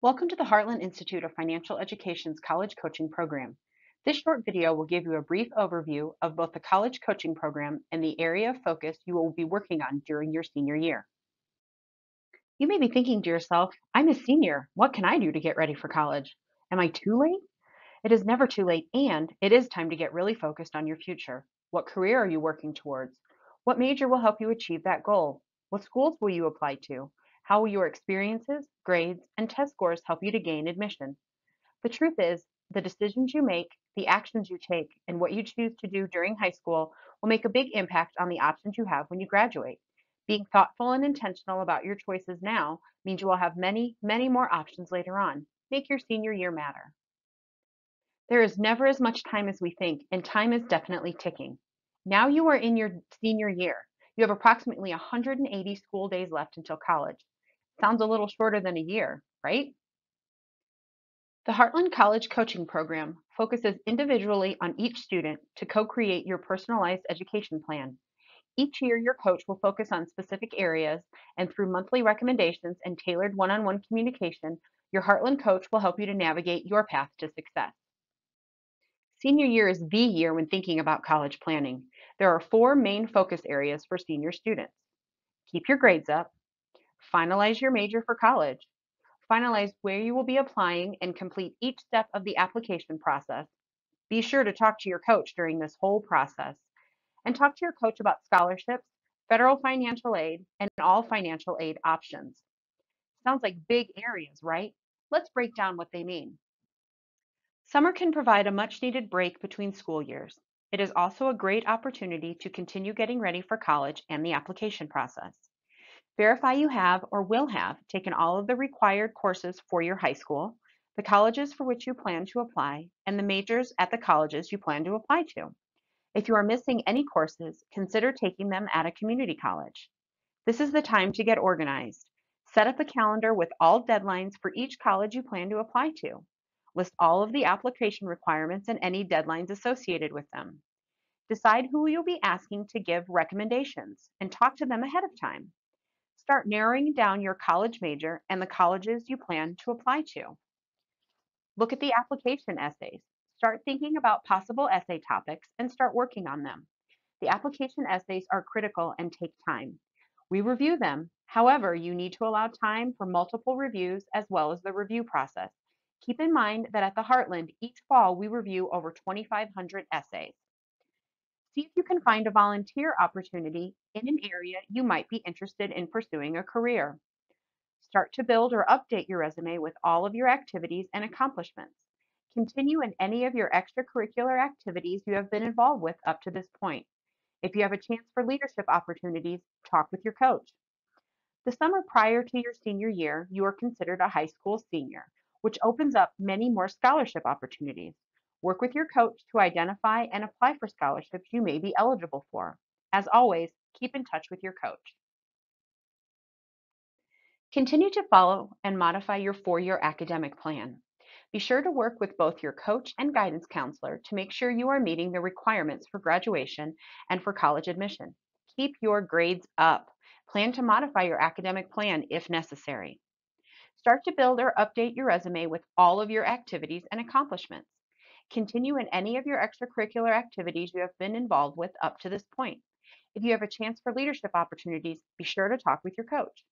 Welcome to the Heartland Institute of Financial Education's college coaching program. This short video will give you a brief overview of both the college coaching program and the area of focus you will be working on during your senior year. You may be thinking to yourself, I'm a senior. What can I do to get ready for college? Am I too late? It is never too late, and it is time to get really focused on your future. What career are you working towards? What major will help you achieve that goal? What schools will you apply to? How will your experiences, grades, and test scores help you to gain admission? The truth is, the decisions you make, the actions you take, and what you choose to do during high school will make a big impact on the options you have when you graduate. Being thoughtful and intentional about your choices now means you will have many, many more options later on. Make your senior year matter. There is never as much time as we think, and time is definitely ticking. Now you are in your senior year. You have approximately 180 school days left until college. Sounds a little shorter than a year, right? The Heartland College Coaching Program focuses individually on each student to co-create your personalized education plan. Each year, your coach will focus on specific areas, and through monthly recommendations and tailored one-on-one communication, your Heartland coach will help you to navigate your path to success. Senior year is the year when thinking about college planning. There are four main focus areas for senior students. Keep your grades up, finalize your major for college, finalize where you will be applying, and complete each step of the application process. Be sure to talk to your coach during this whole process and talk to your coach about scholarships, federal financial aid, and all financial aid options. Sounds like big areas, right? Let's break down what they mean. Summer can provide a much needed break between school years. It is also a great opportunity to continue getting ready for college and the application process. Verify you have or will have taken all of the required courses for your high school, the colleges for which you plan to apply, and the majors at the colleges you plan to apply to. If you are missing any courses, consider taking them at a community college. This is the time to get organized. Set up a calendar with all deadlines for each college you plan to apply to. List all of the application requirements and any deadlines associated with them. Decide who you'll be asking to give recommendations and talk to them ahead of time. Start narrowing down your college major and the colleges you plan to apply to. Look at the application essays. Start thinking about possible essay topics and start working on them. The application essays are critical and take time. We review them. However, you need to allow time for multiple reviews as well as the review process. Keep in mind that at the Heartland, each fall we review over 2,500 essays. See if you can find a volunteer opportunity in an area you might be interested in pursuing a career. Start to build or update your resume with all of your activities and accomplishments. Continue in any of your extracurricular activities you have been involved with up to this point. If you have a chance for leadership opportunities, talk with your coach. The summer prior to your senior year, you are considered a high school senior, which opens up many more scholarship opportunities. Work with your coach to identify and apply for scholarships you may be eligible for. As always, keep in touch with your coach. Continue to follow and modify your four-year academic plan. Be sure to work with both your coach and guidance counselor to make sure you are meeting the requirements for graduation and for college admission. Keep your grades up. Plan to modify your academic plan if necessary. Start to build or update your resume with all of your activities and accomplishments. Continue in any of your extracurricular activities you have been involved with up to this point. If you have a chance for leadership opportunities, be sure to talk with your coach.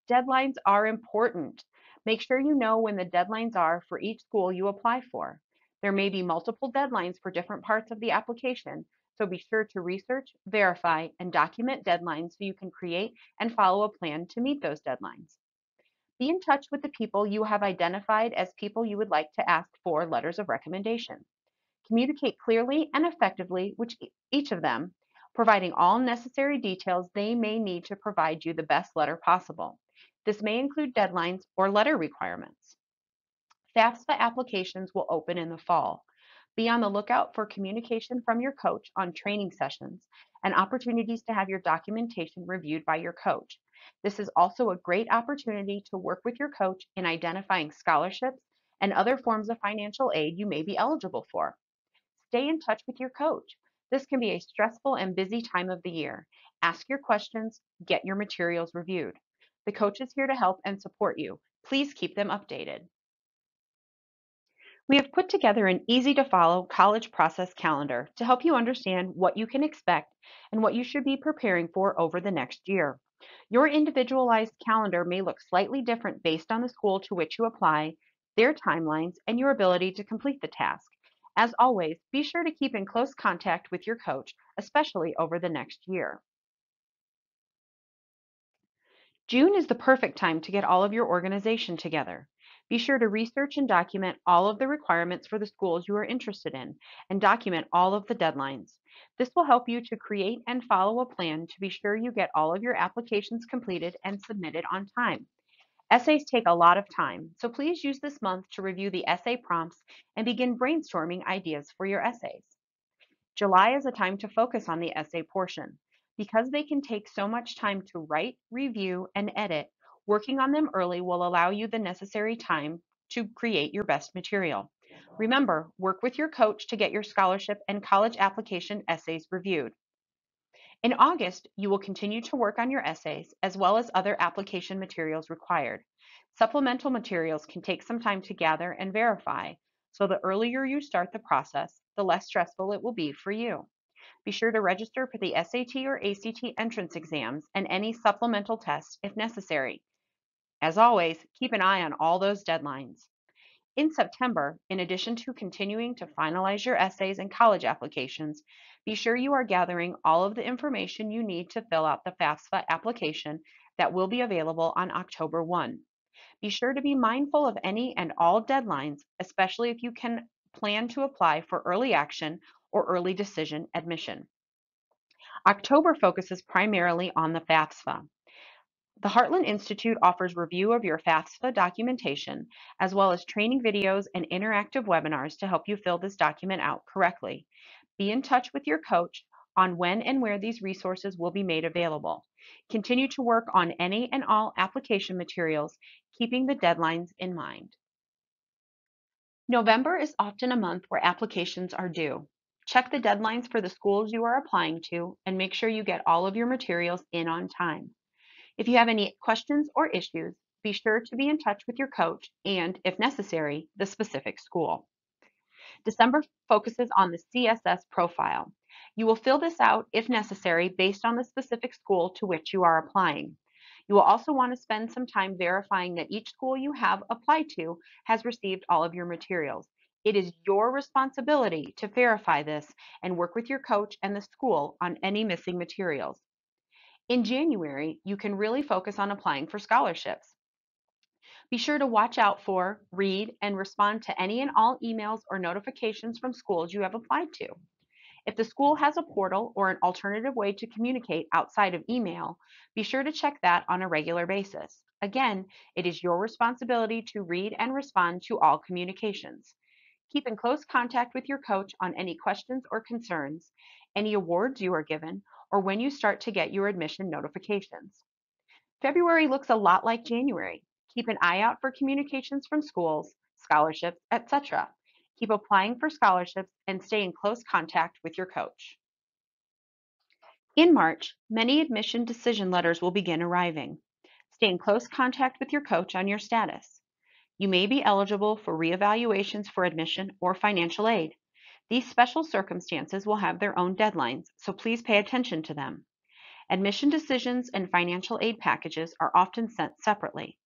Deadlines are important. Make sure you know when the deadlines are for each school you apply for. There may be multiple deadlines for different parts of the application, so be sure to research, verify, and document deadlines so you can create and follow a plan to meet those deadlines. Be in touch with the people you have identified as people you would like to ask for letters of recommendation. Communicate clearly and effectively with each of them, providing all necessary details they may need to provide you the best letter possible. This may include deadlines or letter requirements. FAFSA applications will open in the fall. Be on the lookout for communication from your coach on training sessions and opportunities to have your documentation reviewed by your coach. This is also a great opportunity to work with your coach in identifying scholarships and other forms of financial aid you may be eligible for. Stay in touch with your coach. This can be a stressful and busy time of the year. Ask your questions, get your materials reviewed. The coach is here to help and support you. Please keep them updated. We have put together an easy to follow college process calendar to help you understand what you can expect and what you should be preparing for over the next year. Your individualized calendar may look slightly different based on the school to which you apply, their timelines, and your ability to complete the task. As always, be sure to keep in close contact with your coach, especially over the next year. June is the perfect time to get all of your organization together. Be sure to research and document all of the requirements for the schools you are interested in and document all of the deadlines. This will help you to create and follow a plan to be sure you get all of your applications completed and submitted on time. Essays take a lot of time, so please use this month to review the essay prompts and begin brainstorming ideas for your essays. July is a time to focus on the essay portion. Because they can take so much time to write, review, and edit, working on them early will allow you the necessary time to create your best material. Remember, work with your coach to get your scholarship and college application essays reviewed. In August, you will continue to work on your essays as well as other application materials required. Supplemental materials can take some time to gather and verify, so the earlier you start the process, the less stressful it will be for you. Be sure to register for the SAT or ACT entrance exams and any supplemental tests if necessary. As always, keep an eye on all those deadlines. In September, in addition to continuing to finalize your essays and college applications, be sure you are gathering all of the information you need to fill out the FAFSA application that will be available on October 1. Be sure to be mindful of any and all deadlines, especially if you can plan to apply for early action or early decision admission. October focuses primarily on the FAFSA. The Heartland Institute offers review of your FAFSA documentation, as well as training videos and interactive webinars to help you fill this document out correctly. Be in touch with your coach on when and where these resources will be made available. Continue to work on any and all application materials, keeping the deadlines in mind. November is often a month where applications are due. Check the deadlines for the schools you are applying to and make sure you get all of your materials in on time. If you have any questions or issues, be sure to be in touch with your coach and, if necessary, the specific school. December focuses on the CSS profile. You will fill this out, if necessary, based on the specific school to which you are applying. You will also want to spend some time verifying that each school you have applied to has received all of your materials. It is your responsibility to verify this and work with your coach and the school on any missing materials. In January, you can really focus on applying for scholarships. Be sure to watch out for, read, and respond to any and all emails or notifications from schools you have applied to. If the school has a portal or an alternative way to communicate outside of email, be sure to check that on a regular basis. Again, it is your responsibility to read and respond to all communications. Keep in close contact with your coach on any questions or concerns, any awards you are given, or when you start to get your admission notifications. February looks a lot like January. Keep an eye out for communications from schools, scholarships, etc. Keep applying for scholarships and stay in close contact with your coach. In March, many admission decision letters will begin arriving. Stay in close contact with your coach on your status. You may be eligible for reevaluations for admission or financial aid. These special circumstances will have their own deadlines, so please pay attention to them. Admission decisions and financial aid packages are often sent separately.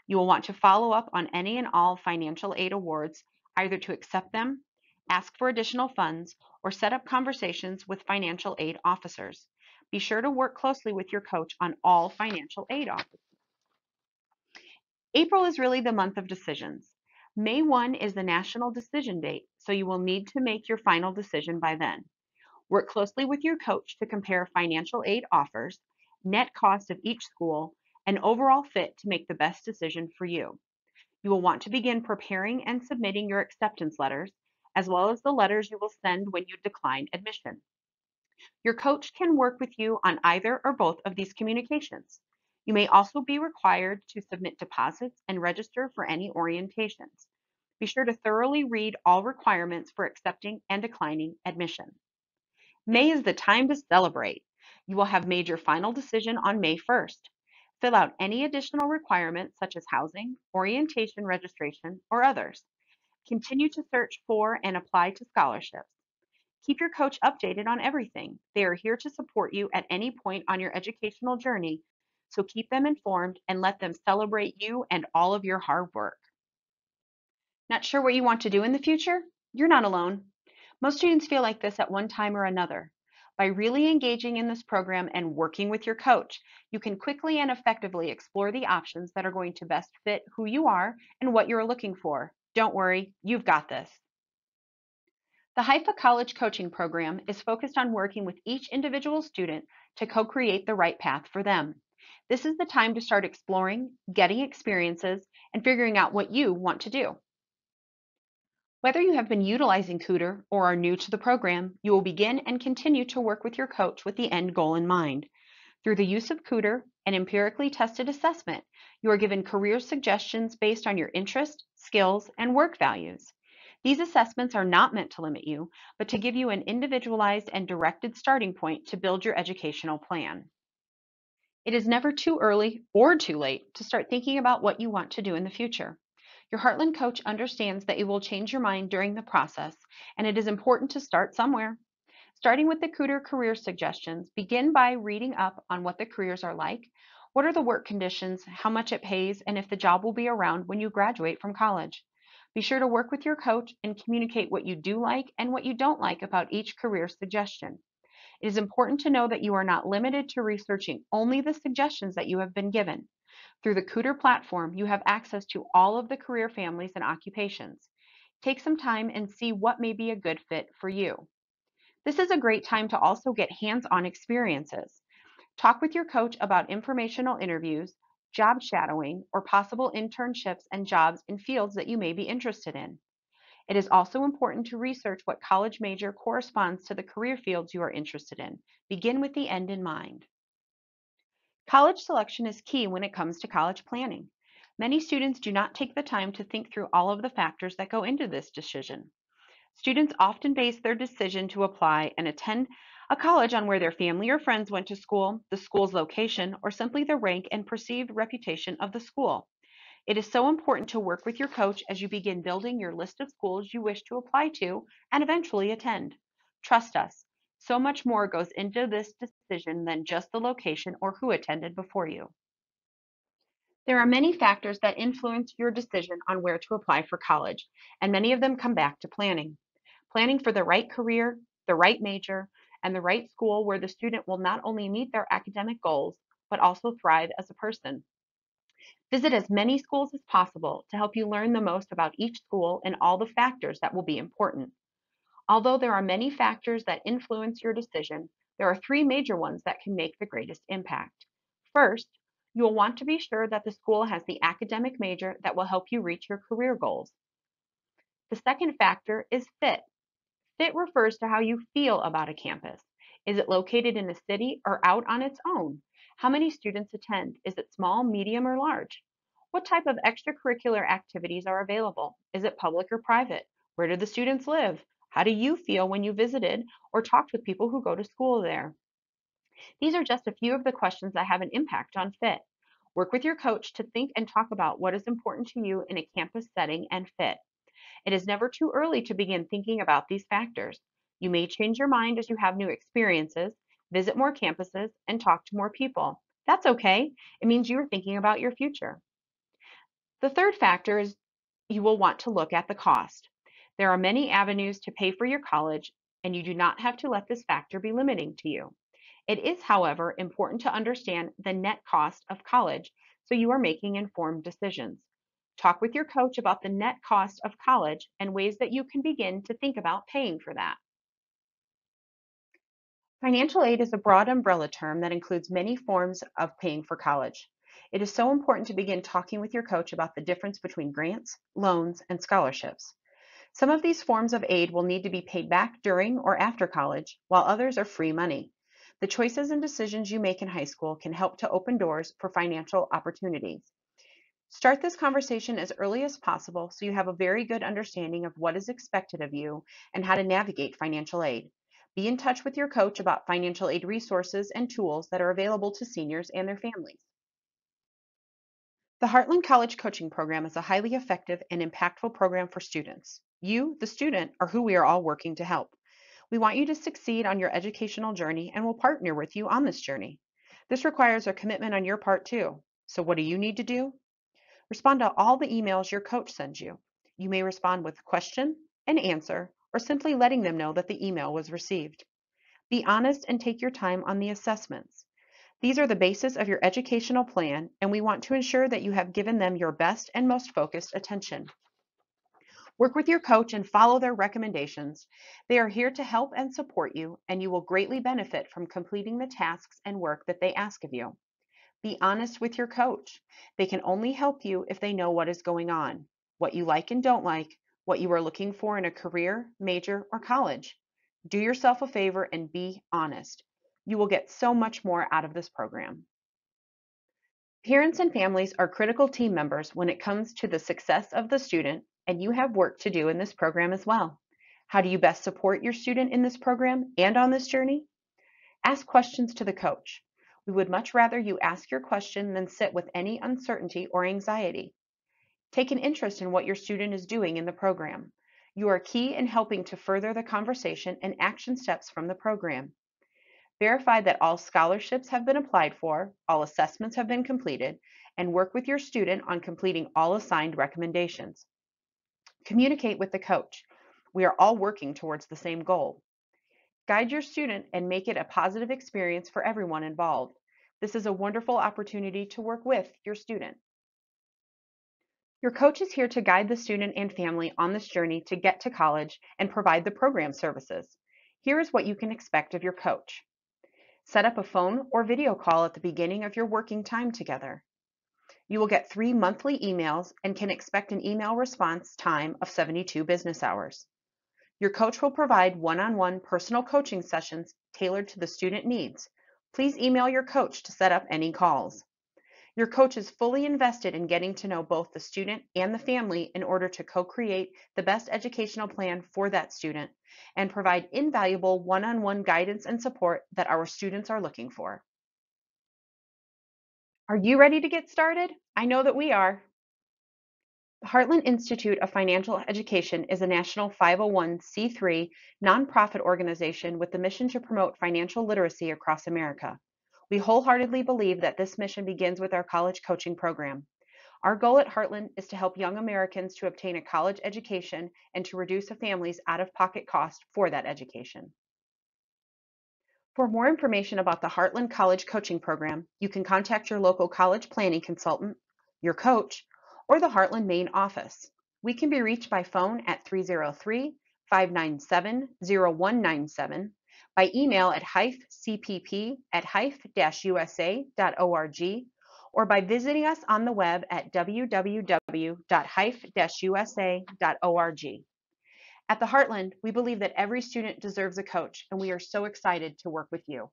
You will want to follow up on any and all financial aid awards, either to accept them, ask for additional funds, or set up conversations with financial aid officers. Be sure to work closely with your coach on all financial aid offers. April is really the month of decisions. May 1 is the national decision date, so you will need to make your final decision by then. Work closely with your coach to compare financial aid offers, net cost of each school, and overall fit to make the best decision for you. You will want to begin preparing and submitting your acceptance letters, as well as the letters you will send when you decline admission. Your coach can work with you on either or both of these communications. You may also be required to submit deposits and register for any orientations. Be sure to thoroughly read all requirements for accepting and declining admission. May is the time to celebrate. You will have made your final decision on May 1st. Fill out any additional requirements such as housing, orientation registration, or others. Continue to search for and apply to scholarships. Keep your coach updated on everything. They are here to support you at any point on your educational journey, so keep them informed and let them celebrate you and all of your hard work. Not sure what you want to do in the future? You're not alone. Most students feel like this at one time or another. By really engaging in this program and working with your coach, you can quickly and effectively explore the options that are going to best fit who you are and what you're looking for. Don't worry, you've got this. The HIFA College Coaching Program is focused on working with each individual student to co-create the right path for them. This is the time to start exploring, getting experiences, and figuring out what you want to do. Whether you have been utilizing Cooter or are new to the program, you will begin and continue to work with your coach with the end goal in mind. Through the use of Cooter, an empirically tested assessment, you are given career suggestions based on your interest, skills, and work values. These assessments are not meant to limit you, but to give you an individualized and directed starting point to build your educational plan. It is never too early or too late to start thinking about what you want to do in the future. Your Heartland coach understands that you will change your mind during the process, and it is important to start somewhere. Starting with the Cooter career suggestions, begin by reading up on what the careers are like, what are the work conditions, how much it pays, and if the job will be around when you graduate from college. Be sure to work with your coach and communicate what you do like and what you don't like about each career suggestion. It is important to know that you are not limited to researching only the suggestions that you have been given. Through the Cooter platform, you have access to all of the career families and occupations. Take some time and see what may be a good fit for you. This is a great time to also get hands-on experiences. Talk with your coach about informational interviews, job shadowing, or possible internships and jobs in fields that you may be interested in. It is also important to research what college major corresponds to the career fields you are interested in. Begin with the end in mind. College selection is key when it comes to college planning. Many students do not take the time to think through all of the factors that go into this decision. Students often base their decision to apply and attend a college on where their family or friends went to school, the school's location, or simply the rank and perceived reputation of the school. It is so important to work with your coach as you begin building your list of schools you wish to apply to and eventually attend. Trust us, so much more goes into this decision than just the location or who attended before you. There are many factors that influence your decision on where to apply for college, and many of them come back to planning. Planning for the right career, the right major, and the right school where the student will not only meet their academic goals, but also thrive as a person. Visit as many schools as possible to help you learn the most about each school and all the factors that will be important. Although there are many factors that influence your decision, there are three major ones that can make the greatest impact. First, you will want to be sure that the school has the academic major that will help you reach your career goals. The second factor is fit. Fit refers to how you feel about a campus. Is it located in a city or out on its own? How many students attend? Is it small, medium, or large? What type of extracurricular activities are available? Is it public or private? Where do the students live? How do you feel when you visited or talked with people who go to school there? These are just a few of the questions that have an impact on fit. Work with your coach to think and talk about what is important to you in a campus setting and fit. It is never too early to begin thinking about these factors. You may change your mind as you have new experiences, visit more campuses, and talk to more people. That's okay. It means you are thinking about your future. The third factor is you will want to look at the cost. There are many avenues to pay for your college, and you do not have to let this factor be limiting to you. It is, however, important to understand the net cost of college so you are making informed decisions. Talk with your coach about the net cost of college and ways that you can begin to think about paying for that. Financial aid is a broad umbrella term that includes many forms of paying for college. It is so important to begin talking with your coach about the difference between grants, loans, and scholarships. Some of these forms of aid will need to be paid back during or after college, while others are free money. The choices and decisions you make in high school can help to open doors for financial opportunities. Start this conversation as early as possible so you have a very good understanding of what is expected of you and how to navigate financial aid. Be in touch with your coach about financial aid resources and tools that are available to seniors and their families. The Heartland College Coaching Program is a highly effective and impactful program for students. You, the student, are who we are all working to help. We want you to succeed on your educational journey and will partner with you on this journey. This requires a commitment on your part too. So what do you need to do? Respond to all the emails your coach sends you. You may respond with a question, an answer, or simply letting them know that the email was received. Be honest and take your time on the assessments. These are the basis of your educational plan, and we want to ensure that you have given them your best and most focused attention. Work with your coach and follow their recommendations. They are here to help and support you, and you will greatly benefit from completing the tasks and work that they ask of you. Be honest with your coach. They can only help you if they know what is going on, what you like and don't like, what you are looking for in a career, major, or college. Do yourself a favor and be honest. You will get so much more out of this program. Parents and families are critical team members when it comes to the success of the student, and you have work to do in this program as well. How do you best support your student in this program and on this journey? Ask questions to the coach. We would much rather you ask your question than sit with any uncertainty or anxiety. Take an interest in what your student is doing in the program. You are key in helping to further the conversation and action steps from the program. Verify that all scholarships have been applied for, all assessments have been completed, and work with your student on completing all assigned recommendations. Communicate with the coach. We are all working towards the same goal. Guide your student and make it a positive experience for everyone involved. This is a wonderful opportunity to work with your student. Your coach is here to guide the student and family on this journey to get to college and provide the program services. Here is what you can expect of your coach. Set up a phone or video call at the beginning of your working time together. You will get 3 monthly emails and can expect an email response time of 72 business hours. Your coach will provide one-on-one personal coaching sessions tailored to the student needs. Please email your coach to set up any calls. Your coach is fully invested in getting to know both the student and the family in order to co-create the best educational plan for that student and provide invaluable one-on-one guidance and support that our students are looking for. Are you ready to get started? I know that we are. The Heartland Institute of Financial Education is a national 501c3 nonprofit organization with the mission to promote financial literacy across America. We wholeheartedly believe that this mission begins with our college coaching program. Our goal at Heartland is to help young Americans to obtain a college education and to reduce a family's out-of-pocket cost for that education. For more information about the Heartland College Coaching Program, you can contact your local college planning consultant, your coach, or the Heartland main office. We can be reached by phone at 303-597-0197, by email at hyfcpp@hyf-usa.org, or by visiting us on the web at www.hyf-usa.org. At the Heartland, we believe that every student deserves a coach, and we are so excited to work with you.